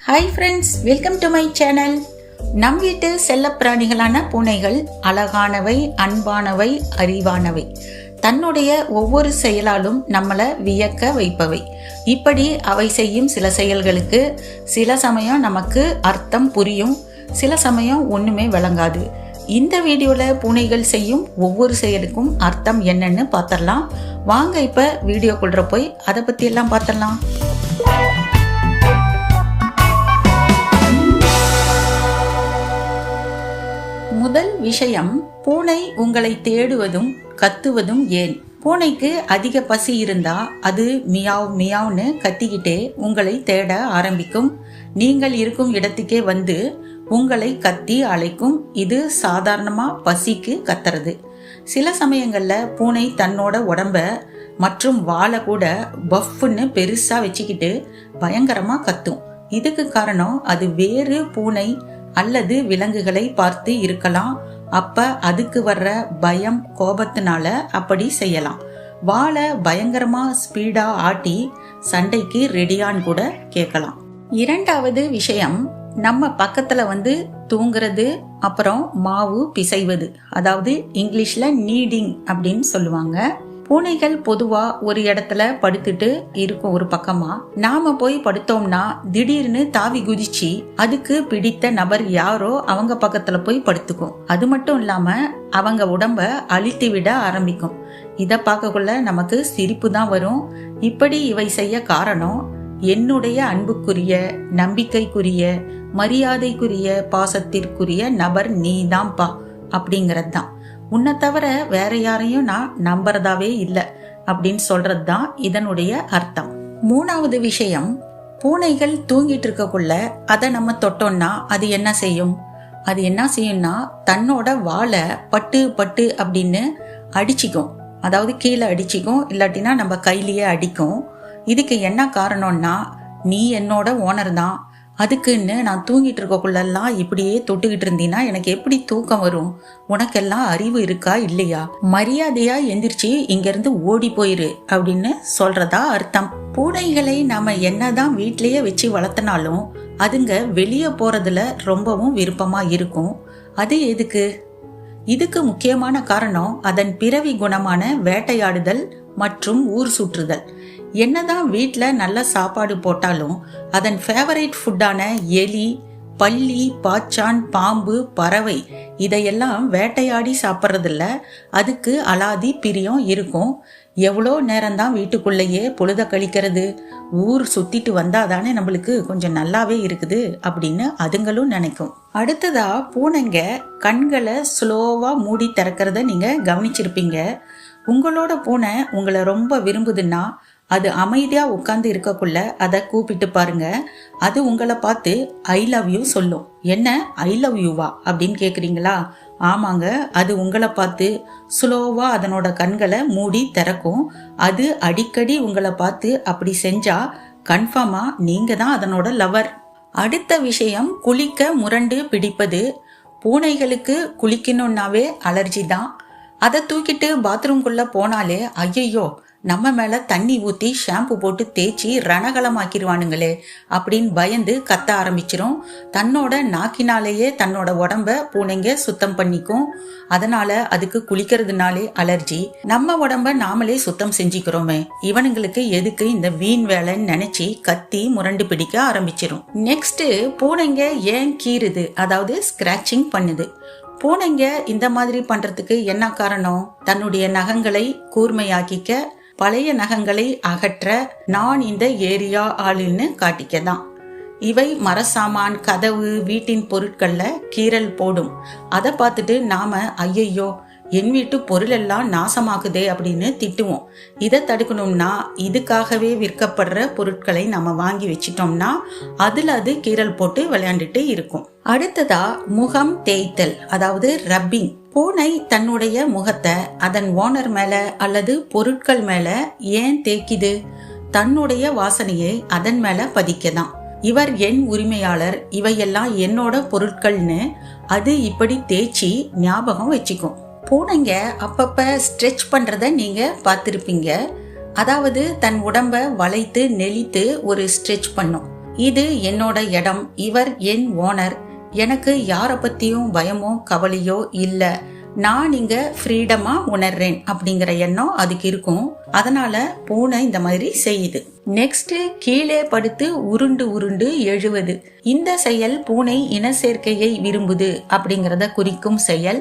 Hi friends, welcome to my channel. நம் வீட்டு செல்ல பிராணிகளான பூனைகள் அழகானவை, அன்பானவை, அறிவானவை. தன்னுடைய ஒவ்வொரு செயலாலும் நம்மளை வியக்க வைப்பவை. இப்படி அவை செய்யும் சில செயல்களுக்கு சில சமயம் நமக்கு அர்த்தம் புரியும், சில சமயம் ஒன்றுமே விளங்காது. இந்த வீடியோவில் பூனைகள் செய்யும் ஒவ்வொரு செயலுக்கும் அர்த்தம் என்னன்னு பார்த்துடலாம். வாங்க இப்போ வீடியோக்குள்ள போய் அதை பற்றி எல்லாம் பார்த்துடலாம். முதல் விஷயம், பூனை உங்களை தேடுவதும் கத்துவதும் ஏன்? பூனைக்கு அதிக பசி இருந்தா அது மியாவ் மியாவ்னு கத்திக்கிட்டே உங்களை தேட ஆரம்பிக்கும். நீங்கள் இருக்கும் இடத்துக்கே வந்து உங்களை கத்தி அழைக்கும். இது சாதாரணமா பசிக்கு கத்துறது. சில சமயங்கள்ல பூனை தன்னோட உடம்ப மற்றும் வாழை கூட பஃப்னு பெருசா வச்சுக்கிட்டு பயங்கரமா கத்தும். இதுக்கு காரணம் அது வேறு பூனை அல்லது விலங்குகளை பார்த்து இருக்கலாம். அப்ப அதுக்கு வர்ற பயம், கோபத்தினால அப்படி செய்யலாம். வாழை பயங்கரமா ஸ்பீடா ஆட்டி சண்டைக்கு ரெடியான்னு கூட கேட்கலாம். இரண்டாவது விஷயம், நம்ம பக்கத்துல வந்து தூங்குறது, அப்புறம் மாவு பிசைவது, அதாவது இங்கிலீஷ்ல நீடிங் அப்படின்னு சொல்லுவாங்க. பூனைகள் பொதுவா ஒரு இடத்துல படுத்துட்டு இருக்கும். ஒரு பக்கமா நாம போய் படுத்தோம்னா திடீர்னு தாவி குதிச்சு அதுக்கு பிடித்த நபர் யாரோ அவங்க பக்கத்துல போய் படுத்துக்கும். அது மட்டும் இல்லாம அவங்க உடம்ப அழித்து விட ஆரம்பிக்கும். இத பார்க்கக்குள்ள நமக்கு சிரிப்பு தான் வரும். இப்படி இவை செய்ய காரணம், என்னுடைய அன்புக்குரிய, நம்பிக்கைக்குரிய, மரியாதைக்குரிய, பாசத்திற்குரிய நபர் நீதான்பா அப்படிங்கறது தான். உன்னை தவிர வேற யாரையும் நான் நம்புறதாவே இல்லை அப்படின்னு சொல்றது தான் இதனுடைய அர்த்தம். மூணாவது விஷயம், பூனைகள் தூங்கிட்டு இருக்கக்குள்ள அதை நம்ம தொட்டோம்னா அது என்ன செய்யும்? அது என்ன செய்யும்னா தன்னோட வாழை பட்டு பட்டு அப்படின்னு அடிச்சிக்கும். அதாவது கீழே அடிச்சிக்கும், இல்லாட்டினா நம்ம கையிலேயே அடிக்கும். இதுக்கு என்ன காரணம்னா, நீ என்னோட ஓனர் தான், அதுக்குன்னு நான் தூங்கிட்டு இருக்கக்குள்ளெல்லாம் இப்படியே தொட்டுக்கிட்டு இருந்தீன்னா எனக்கு எப்படி தூக்கம் வரும்? உனக்கெல்லாம் அறிவு இருக்கா இல்லையா? மரியாதையா எந்திரிச்சு இங்கிருந்து ஓடி போயிரு அப்படின்னு சொல்றதா அர்த்தம். பூனைகளை நாம என்னதான் வீட்லயே வச்சு வளர்த்தனாலும் அதுங்க வெளியே போறதுல ரொம்பவும் விருப்பமா இருக்கும். அது எதுக்கு? இதுக்கு முக்கியமான காரணம் அதன் பிறவி குணமான வேட்டையாடுதல் மற்றும் ஊர் சுற்றுதல். என்னதான் வீட்டுல நல்ல சாப்பாடு போட்டாலும் அதன் ஃபேவரட் ஃபுட்டான எலி, பல்லி, பாச்சான், பாம்பு, பறவை இதையெல்லாம் வேட்டையாடி சாப்பிட்றதில்ல. அதுக்கு அலாதி பிரியம் இருக்கும். எவ்வளோ நேரம்தான் வீட்டுக்குள்ளேயே பொழுத கழிக்கிறது? ஊர் சுத்திட்டு வந்தாதானே நம்மளுக்கு கொஞ்சம் நல்லாவே இருக்குது அப்படின்னு அதுங்களும் நினைக்கும். அடுத்ததா, பூனைங்க கண்களை ஸ்லோவா மூடி திறக்கிறத நீங்க கவனிச்சிருப்பீங்க. உங்களோட பூனை உங்களை ரொம்ப விரும்புதுன்னா அது அமைதியா உட்கார்ந்து இருக்கக்குள்ள அதை கூப்பிட்டு பாருங்க. அது உங்களை பார்த்து ஐ லவ் யூ சொல்லும். என்ன ஐ லவ் யூவா அப்படின்னு கேக்குறீங்களா? ஆமாங்க, அது உங்களை பார்த்து ஸ்லோவா அதனோட கண்களை மூடி திறக்கும். அது அடிக்கடி உங்களை பார்த்து அப்படி செஞ்சா கன்ஃபார்மா நீங்க தான் அதனோட லவர். அடுத்த விஷயம், குளிக்க முரண்டு பிடிப்பது. பூனைகளுக்கு குளிக்கணும்னாவே அலர்ஜி தான். அதை தூக்கிட்டு பாத்ரூம்குள்ள போனாலே ஐயையோ நம்ம மேல தண்ணி ஊத்தி ஷாம்பு போட்டு தேய்ச்சி ரணகலமாக்கிடுவானுங்களே அப்படின்னு பயந்து கத்த ஆரம்பிச்சிரும். தன்னோட நாக்கினாலேயே தன்னோட உடம்ப பூனைங்க சுத்தம் பண்ணிக்கும். அதனால அதுக்கு குளிக்கிறதுனாலே அலர்ஜி. நம்ம உடம்ப நாமளே சுத்தம் செஞ்சுக்கிறோமே, இவனுங்களுக்கு எதுக்கு இந்த வீண் வேலைன்னு நினைச்சு கத்தி முரண்டு பிடிக்க ஆரம்பிச்சிரும். நெக்ஸ்ட், பூனைங்க ஏன் கீறுது, அதாவது ஸ்கிராச்சிங் பண்ணுது. பூனைங்க இந்த மாதிரி பண்றதுக்கு என்ன காரணம்? தன்னுடைய நகங்களை கூர்மையாக்கிக்க, பழைய நகங்களை அகற்ற, நான் இந்த ஏரியா ஆளுன்னு காட்டிக்கதான். இவை மரசாமான், கதவு, வீட்டின் பொருட்கள்ல கீறல் போடும். அதை பார்த்துட்டு நாம ஐயையோ என் வீட்டு பொருள் எல்லாம் நாசமாக்குதே அப்படின்னு திட்டுவோம். இதை தடுக்கணும்னா இதுக்காகவே விற்கப்படுற பொருட்களை நம்ம வாங்கி வச்சிட்டோம்னா அதுல அது கீறல் போட்டு விளையாண்டுட்டு இருக்கும். அடுத்ததா, முகம் தேய்த்தல், அதாவது ரப்பிங். பூனை தன்னுடைய முகத்தை அதன் ஓனர் மேல அல்லது பொருட்கள் மேல ஏன் தேய்க்குது? தன்னுடைய வாசனையை அதன் மேல பதிக்கதான். இவர் என் உரிமையாளர், இவையெல்லாம் என்னோட பொருட்கள்னு அது இப்படி தேய்ச்சி ஞாபகம் வச்சுக்கும். பூனைங்க அப்பப்ப ஸ்ட்ரெச் பண்றத நீங்க பார்த்திருப்பீங்க. அதாவது தன் உடம்ப வளைத்து நெளித்து ஒரு ஸ்ட்ரெச் பண்ணும். இது என்னோட இடம், இவர் என் ஓனர், எனக்கு யாரை பத்தியும் பயமோ கவலையோ இல்ல, நான் இங்க ஃப்ரீடமா உணர்றேன் அப்படிங்கிற எண்ணம் அதுக்கு இருக்கும். அதனால பூனை இந்த மாதிரி செய்யுது. நெக்ஸ்ட், கீழே படுத்து உருண்டு உருண்டு எழுவது. இந்த செயல் பூனை இன சேர்க்கையை விரும்புது அப்படிங்கறத குறிக்கும் செயல்.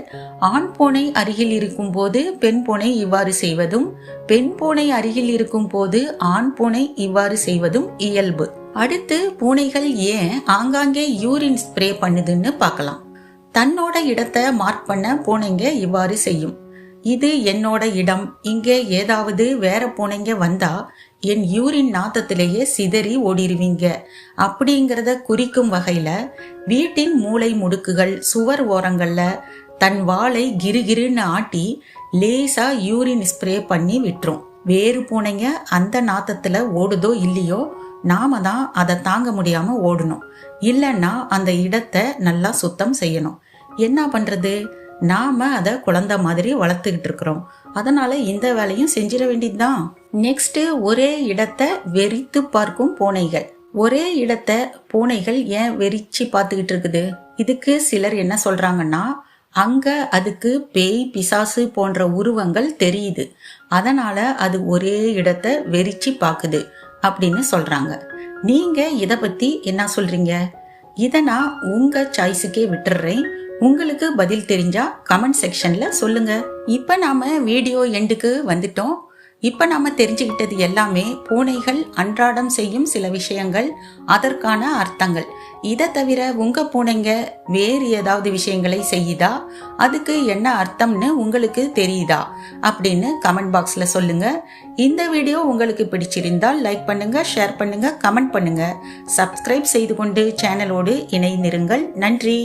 ஆண் பூனை அருகில் இருக்கும் போது பெண் பூனை இவ்வாறு செய்வதும், பெண் பூனை அருகில் இருக்கும் போது ஆண் பூனை இவ்வாறு செய்வதும் இயல்பு. அடுத்து, பூனைகள் ஏன் ஆங்காங்கே யூரின் ஸ்ப்ரே பண்ணுதுன்னு பார்க்கலாம். தன்னோட இடத்தை மார்க் பண்ண பூனைங்க இவ்வாறு செய்யும். இது என்னோட இடம், இங்கே ஏதாவது வேற பூனைங்க வந்தா என் யூரின் நாத்தத்திலேயே சிதறி ஓடிடுவீங்க அப்படிங்கறத குறிக்கும் வகையில வீட்டின் மூளை முடுக்குகள் சுவர் ஓரங்கள்ல தன் வாளை கிருகிருன்னு ஆட்டி லேசா யூரின் ஸ்ப்ரே பண்ணி விட்டுரும். வேறு பூனைங்க அந்த நாத்தத்துல ஓடுதோ இல்லையோ, நாம தான் அதை தாங்க முடியாம ஓடணும். இல்லைன்னா அந்த இடத்தை நல்லா சுத்தம் செய்யணும். என்ன பண்றது, நாம அதை குழந்தை மாதிரி வளர்த்துக்கிட்டு இருக்கிறோம். அதனால இந்த வேலையும் செஞ்சிட வேண்டியதுதான். நெக்ஸ்ட், ஒரே இடத்தை வெறித்து பார்க்கும் பூனைகள். ஒரே இடத்தை பூனைகள் ஏன் வெறிச்சு பார்த்துக்கிட்டு இருக்குது? இதுக்கு சிலர் என்ன சொல்றாங்கன்னா, அங்க அதுக்கு பேய் பிசாசு போன்ற உருவங்கள் தெரியுது, அதனால அது ஒரே இடத்தை வெறிச்சு பாக்குது அப்படின்னு சொல்றாங்க. நீங்க இத பத்தி என்ன சொல்றீங்க? இத நான் உங்க சாய்ஸுக்கே விட்டுறேன். உங்களுக்கு பதில் தெரிஞ்சா கமெண்ட் செக்ஷன்ல சொல்லுங்க. இப்ப நாம வீடியோ எண்டுக்கு வந்துட்டோம். இப்ப நாம தெரிஞ்சுக்கிட்டது எல்லாமே பூனைகள் அன்றாடம் செய்யும் சில விஷயங்கள், அதற்கான அர்த்தங்கள். இதை தவிர உங்க பூனைங்க வேறு ஏதாவது விஷயங்களை செய்யுதா, அதுக்கு என்ன அர்த்தம்னு உங்களுக்கு தெரியுதா அப்படின்னு கமெண்ட் பாக்ஸ்ல சொல்லுங்க. இந்த வீடியோ உங்களுக்கு பிடிச்சிருந்தால் லைக் பண்ணுங்க, ஷேர் பண்ணுங்க, கமெண்ட் பண்ணுங்க. சப்ஸ்கிரைப் செய்து கொண்டு சேனலோடு இணைந்திருங்கள். நன்றி.